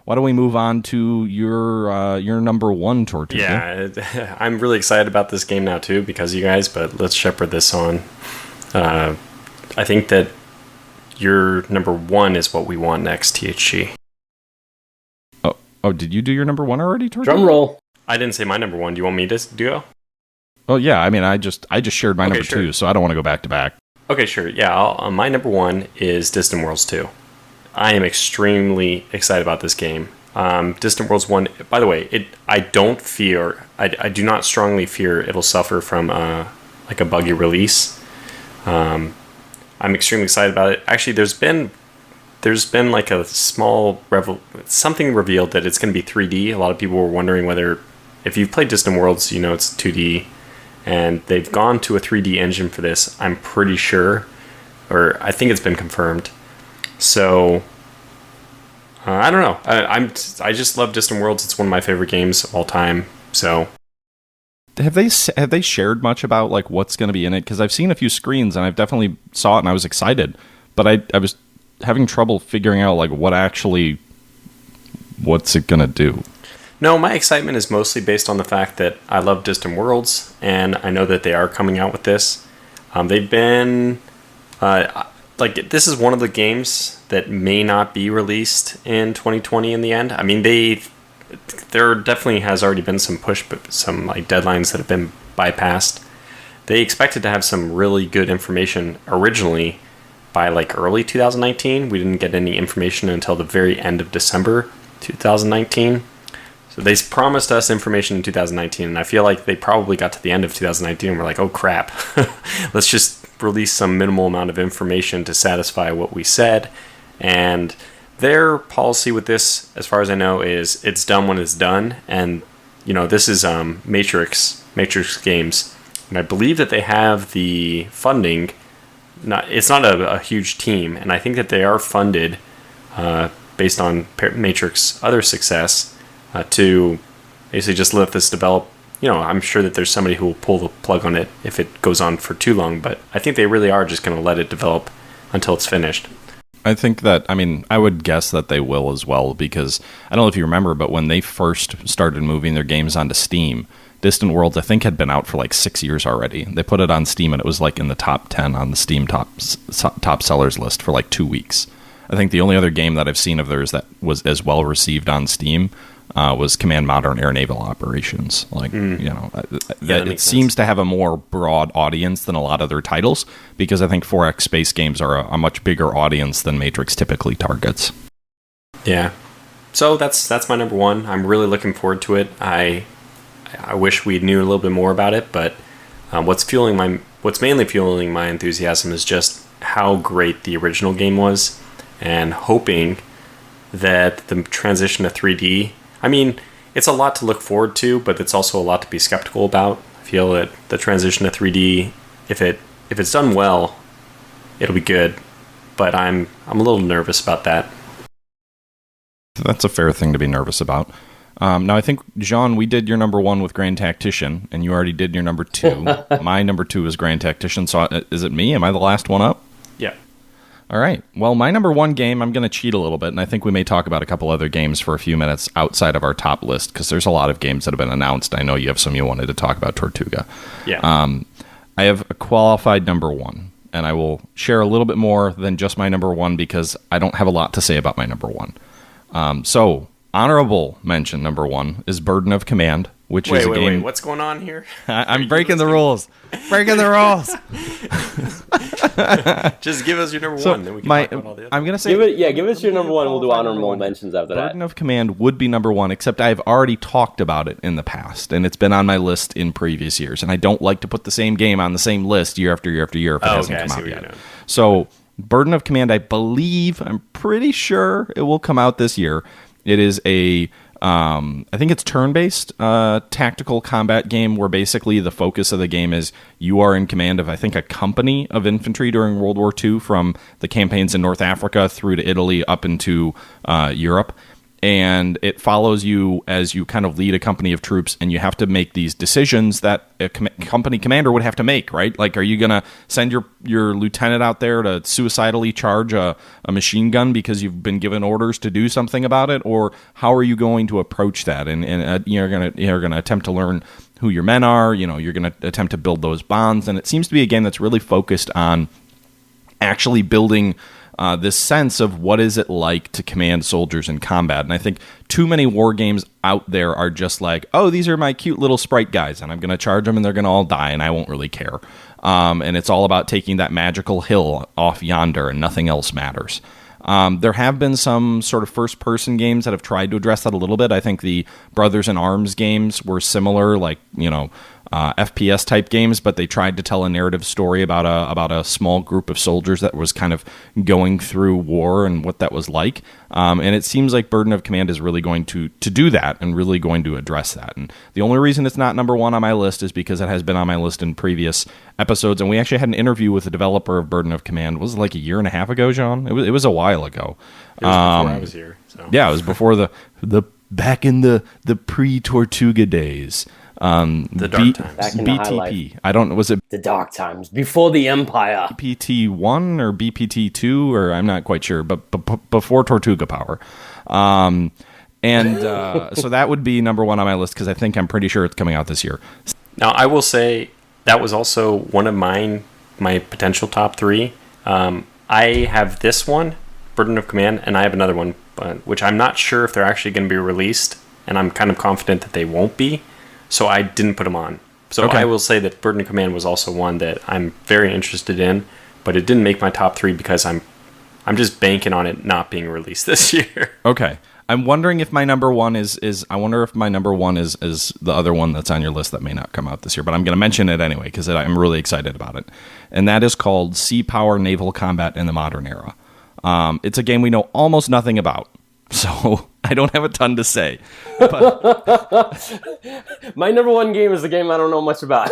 why don't we move on to your number one, Tortuga? Yeah, I'm really excited about this game now too because of you guys. But let's shepherd this on. I think that your number one is what we want next, THG. Oh, did you do your number one already, Tortuga? Drum roll. I didn't say my number one. Do you want me to do it? Well, yeah. I mean, I just shared my number two, so I don't want to go back to back. Okay, sure. Yeah, my number one is Distant Worlds 2. I am extremely excited about this game. Distant Worlds 1, by the way, I do not strongly fear it'll suffer from like a buggy release. I'm extremely excited about it. Actually, there's been like a small something revealed that it's going to be 3D. A lot of people were wondering whether, if you've played Distant Worlds, you know it's 2D, and they've gone to a 3D engine for this. I'm pretty sure, or I think it's been confirmed. So I don't know. I just love Distant Worlds. It's one of my favorite games of all time. So have they shared much about like what's going to be in it? Because I've seen a few screens and I've definitely saw it and I was excited, but I was having trouble figuring out like what's it going to do. No, my excitement is mostly based on the fact that I love Distant Worlds and I know that they are coming out with this. They've been like, this is one of the games that may not be released in 2020 in the end. I mean, there definitely has already been some some like deadlines that have been bypassed. They expected to have some really good information originally by like early 2019. We didn't get any information until the very end of December 2019. So they promised us information in 2019, and I feel like they probably got to the end of 2019 and were like, oh crap, let's just release some minimal amount of information to satisfy what we said. And their policy with this, as far as I know, is it's done when it's done. And, you know, this is Matrix Games, and I believe that they have the funding. It's not a huge team, and I think that they are funded based on Matrix other success to basically just let this develop. You know, I'm sure that there's somebody who will pull the plug on it if it goes on for too long, but I think they really are just going to let it develop until it's finished. I think that, I mean, I would guess that they will as well, because I don't know if you remember, but when they first started moving their games onto Steam, Distant Worlds, I think, had been out for like 6 years already. They put it on Steam and it was like in the top 10 on the Steam top sellers list for like 2 weeks. I think the only other game that I've seen of theirs that was as well received on Steam was Command Modern Air Naval Operations. Like, you know, it seems to have a more broad audience than a lot of their titles, because I think 4X space games are a much bigger audience than Matrix typically targets. Yeah. So that's my number one. I'm really looking forward to it. I wish we knew a little bit more about it, but what's mainly fueling my enthusiasm is just how great the original game was, and hoping that the transition to 3D, I mean, it's a lot to look forward to, but it's also a lot to be skeptical about. I feel that the transition to 3D, if it's done well, it'll be good, but I'm a little nervous about that. That's a fair thing to be nervous about. Now, I think, Jean, we did your number one with Grand Tactician, and you already did your number two. My number two is Grand Tactician, so is it me? Am I the last one up? Yeah. All right. Well, my number one game, I'm going to cheat a little bit, and I think we may talk about a couple other games for a few minutes outside of our top list, because there's a lot of games that have been announced. I know you have some you wanted to talk about, Tortuga. Yeah. I have a qualified number one, and I will share a little bit more than just my number one, because I don't have a lot to say about my number one. So, honorable mention number one is Burden of Command, which is a game... Wait, what's going on here? I'm breaking the rules. Breaking the rules. Just give us your number one, then we can talk about all the other. I'm going to say... Give us your number one, and we'll do honorable mentions after that. Burden of Command would be number one, except I've already talked about it in the past, and it's been on my list in previous years, and I don't like to put the same game on the same list year after year after year if it hasn't come out yet. So, Burden of Command, I'm pretty sure it will come out this year. It is a, I think it's turn-based tactical combat game where basically the focus of the game is you are in command of, I think, a company of infantry during World War II, from the campaigns in North Africa through to Italy up into Europe. and it follows you as you kind of lead a company of troops, and you have to make these decisions that a company commander would have to make, right? Like, are you going to send your lieutenant out there to suicidally charge a machine gun because you've been given orders to do something about it, or how are you going to approach that? And you're going to attempt to learn who your men are. You're going to attempt to build those bonds, and it seems to be a game that's really focused on actually building this sense of what is it like to command soldiers in combat. And I think too many war games out there are just like, oh, these are my cute little sprite guys, and I'm going to charge them, and they're going to all die, and I won't really care. And it's all about taking that magical hill off yonder, and nothing else matters. There have been some sort of first-person games that have tried to address that a little bit. I think the Brothers in Arms games were similar, like, FPS type games, but they tried to tell a narrative story about a small group of soldiers that was kind of going through war and what that was like. And it seems like Burden of Command is really going to do that and really going to address that. And the only reason it's not number one on my list is because it has been on my list in previous episodes. And we actually had an interview with the developer of Burden of Command. Was it like a year and a half ago, John? It was a while ago. It was before I was here. So. Yeah, it was before the back in the pre-Tortuga days. The dark times. Back in the high BTP. life. I don't. Was it The dark times before the Empire. BPT-1 or BPT-2, or I'm not quite sure, but before Tortuga Power. So that would be number one on my list because I'm pretty sure it's coming out this year. Now, I will say that was also one of my potential top three. I have this one, Burden of Command, and I have another one, which I'm not sure if they're actually going to be released, and I'm kind of confident that they won't be. So I didn't put them on. So okay. I will say that Burden of Command was also one that I'm very interested in, but it didn't make my top three because I'm just banking on it not being released this year. Okay. I'm wondering if my number one is the other one that's on your list that may not come out this year, but I'm going to mention it anyway because I'm really excited about it. And that is called Sea Power Naval Combat in the Modern Era. It's a game we know almost nothing about. So I don't have a ton to say. But My number one game is a game I don't know much about.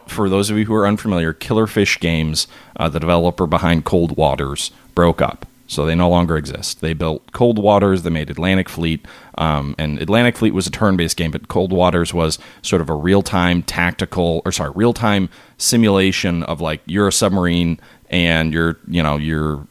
For those of you who are unfamiliar, Killerfish Games, the developer behind Cold Waters, broke up. So they no longer exist. They built Cold Waters, they made Atlantic Fleet, and Atlantic Fleet was a turn-based game, but Cold Waters was sort of a real-time real-time simulation of like you're a submarine and you're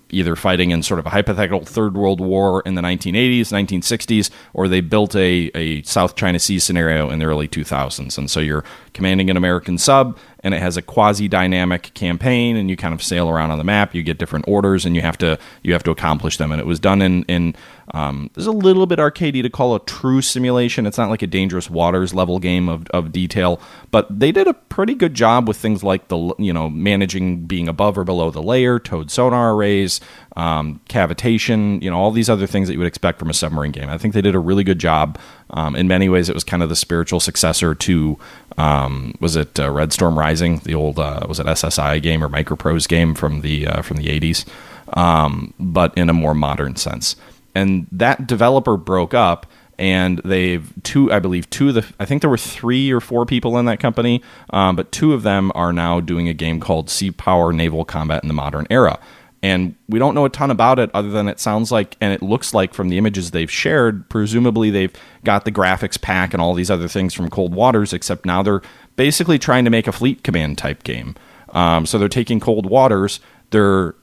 either fighting in sort of a hypothetical Third World War in the 1980s, 1960s, or they built a South China Sea scenario in the early 2000s. And so you're commanding an American sub, and it has a quasi-dynamic campaign, and you kind of sail around on the map. You get different orders, and you have to accomplish them. And it was done in there's a little bit arcadey to call a true simulation. It's not like a Dangerous Waters level game of detail, but they did a pretty good job with things like managing being above or below the layer, towed sonar arrays, cavitation, all these other things that you would expect from a submarine game. I think they did a really good job. In many ways, it was kind of the spiritual successor to, was it Red Storm Rising, the old, was it SSI game or Microprose game from the 80s, but in a more modern sense. And that developer broke up, and I think there were 3 or 4 people in that company, but 2 of them are now doing a game called Sea Power Naval Combat in the Modern Era. And we don't know a ton about it other than it sounds like, and it looks like from the images they've shared, presumably they've got the graphics pack and all these other things from Cold Waters, except now they're basically trying to make a fleet command type game. So they're taking Cold Waters, they're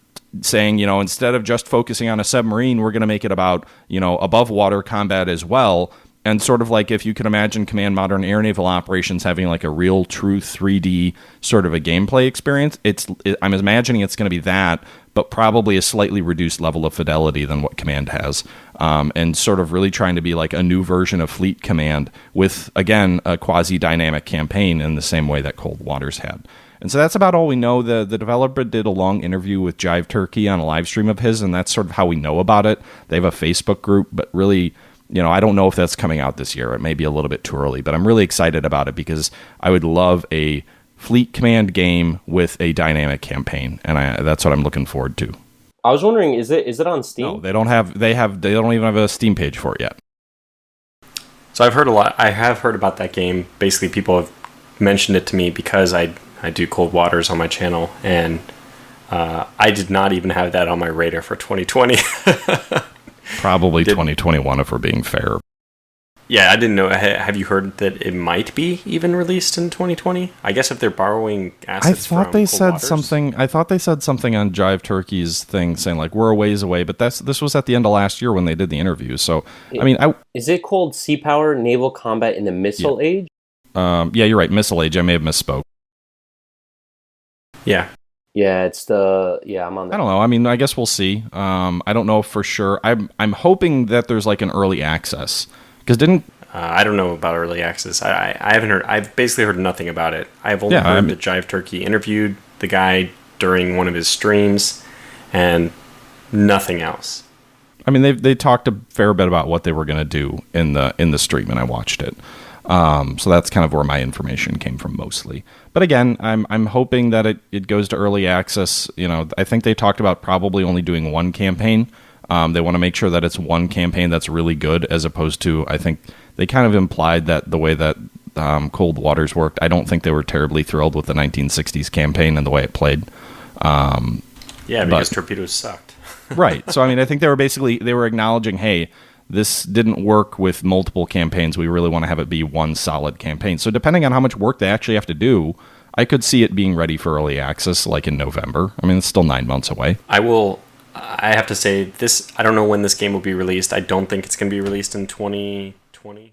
saying, instead of just focusing on a submarine, we're going to make it about, above water combat as well. And sort of like if you can imagine Command Modern Air Naval Operations having like a real true 3D sort of a gameplay experience, I'm imagining it's going to be that, but probably a slightly reduced level of fidelity than what Command has. And sort of really trying to be like a new version of Fleet Command with, again, a quasi-dynamic campaign in the same way that Cold Waters had. And so that's about all we know. The developer did a long interview with Jive Turkey on a live stream of his, and that's sort of how we know about it. They have a Facebook group, but really, I don't know if that's coming out this year. It may be a little bit too early, but I'm really excited about it because I would love a Fleet Command game with a dynamic campaign, and that's what I'm looking forward to. I was wondering, is it on Steam? No, they don't even have a Steam page for it yet. So I have heard about that game. Basically, people have mentioned it to me because I do Cold Waters on my channel, and I did not even have that on my radar for 2020. Probably 2021 if we're being fair. Yeah, I didn't know. Have you heard that it might be even released in 2020? I guess if they're borrowing assets from Cold Waters. I thought they said something on Jive Turkey's thing saying like we're a ways away, but this was at the end of last year when they did the interview. So is it called Sea Power Naval Combat in the Missile Age? Yeah, you're right. Missile Age. I may have misspoke. Yeah. Yeah, I'm on that. I don't know. I mean, I guess we'll see. I don't know for sure. I'm hoping that there's like an early access. Because I don't know about early access. I haven't heard. I've basically heard nothing about it. I've only heard that Jive Turkey interviewed the guy during one of his streams, and nothing else. I mean, they talked a fair bit about what they were going to do in the stream, and I watched it. So that's kind of where my information came from mostly. But again, I'm hoping that it goes to early access. You know, I think they talked about probably only doing one campaign. They want to make sure that it's one campaign that's really good, as opposed to, I think they kind of implied that the way that Cold Waters worked, I don't think they were terribly thrilled with the 1960s campaign and the way it played. Because torpedoes sucked. Right. So, I mean, I think they were acknowledging, hey, this didn't work with multiple campaigns. We really want to have it be one solid campaign. So depending on how much work they actually have to do, I could see it being ready for early access like in November. I mean, it's still 9 months away. I have to say this. I don't know when this game will be released. I don't think it's going to be released in 2020.